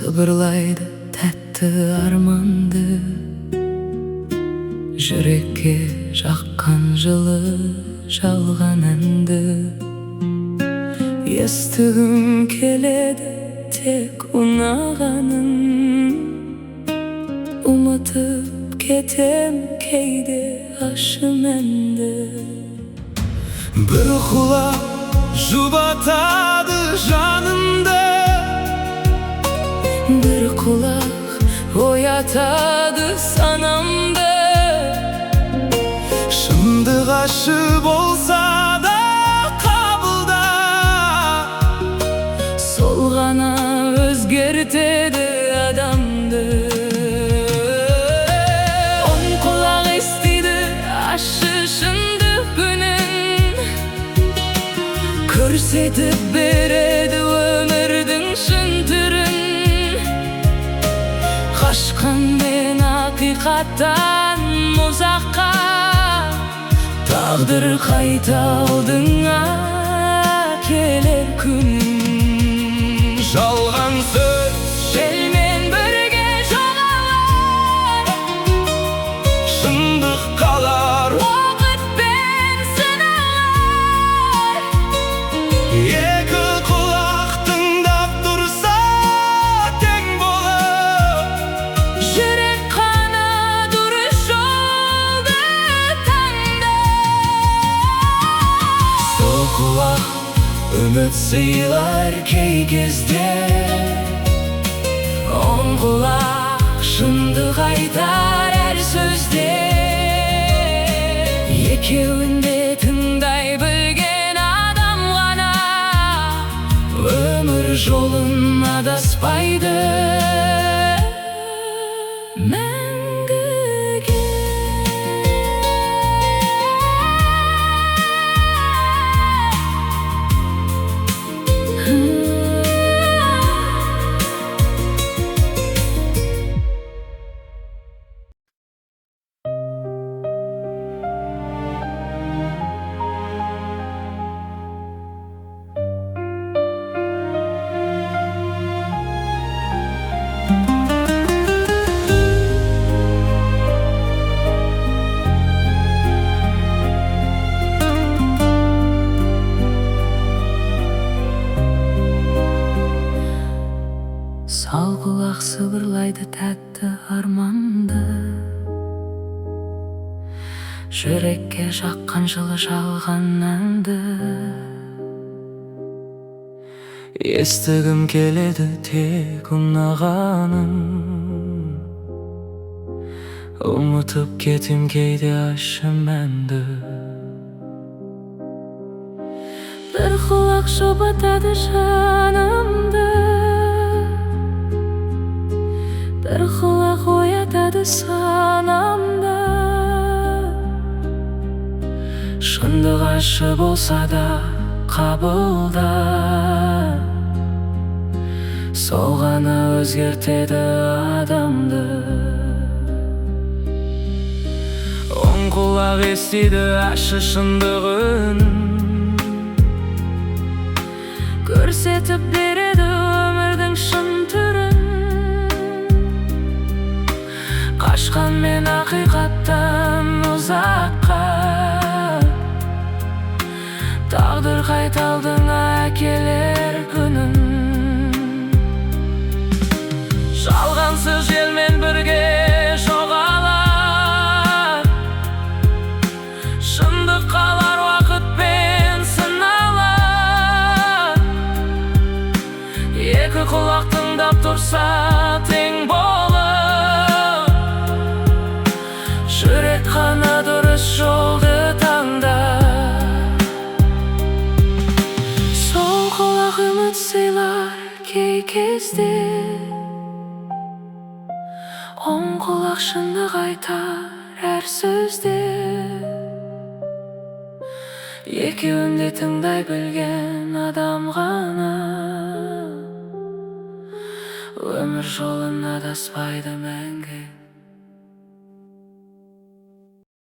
сыбырлайды тәтті арманды, жүрекке жаққан жылы жалған әнді. Естігім келеді тек ұнағанын, ұмытып кетем кейде ашым әнді. Bir kulak жұбатады жанымды, Bir kulak оятады санамды. шындық ашы болса да қабылда, Сол ғана өзгертеді адамды. Он құлақ естиді ащы шындық күнін, көрсетіп береді өмірдің шын түрін. Қашқан мен ақиқаттан ұзаққа, тағдыр қайта алдыңа келер күнің. жалған сөз Желмен бірге жоғалар, шындық қалар. уақытпен сыналар. Екі құлақ тыңдап тұрса тең болып, Жүрек қана дұрыс жолды таңдар. сол құлақ үміт сыйлар кей кезде, Оң құлақ шындық айтар әр сөзде. Екеуінде тыңдай білген адам ғана өмір жолын адаспайды мәңгіге. Сал құлақ сыбырлайды тәтті арманды, жүрекке жаққан жылы жалған әнді. естігім келеді тек ұнағанын, ұмытып кетем кейде ашым әнді. Bir құлақ жұбатады жанымды, bir құлақ оятады санамды. шындық ашы болса да қабылда, сол ғана өзгертеді адамды. оң құлақ естиді ащы шындығын, Көрсетіп береді өмірдің шын түрін. қашқан мен ақиқаттан ұзаққа, тағдыр қайта алдыңа келер күнің. жалғансыз желмен бірге жоғалар, шындық қалар уақытпен сыналар. Екі құлақ тыңдап тұрса тең болып, жүрек қана дұрыс жолды таңдар. Сол құлақ үміт сыйлар кей кезде, оң құлақ шындық айтар әр сөзде. екеуінде тыңдай білген адам ғана өмір жолын адаспайды мәңгі.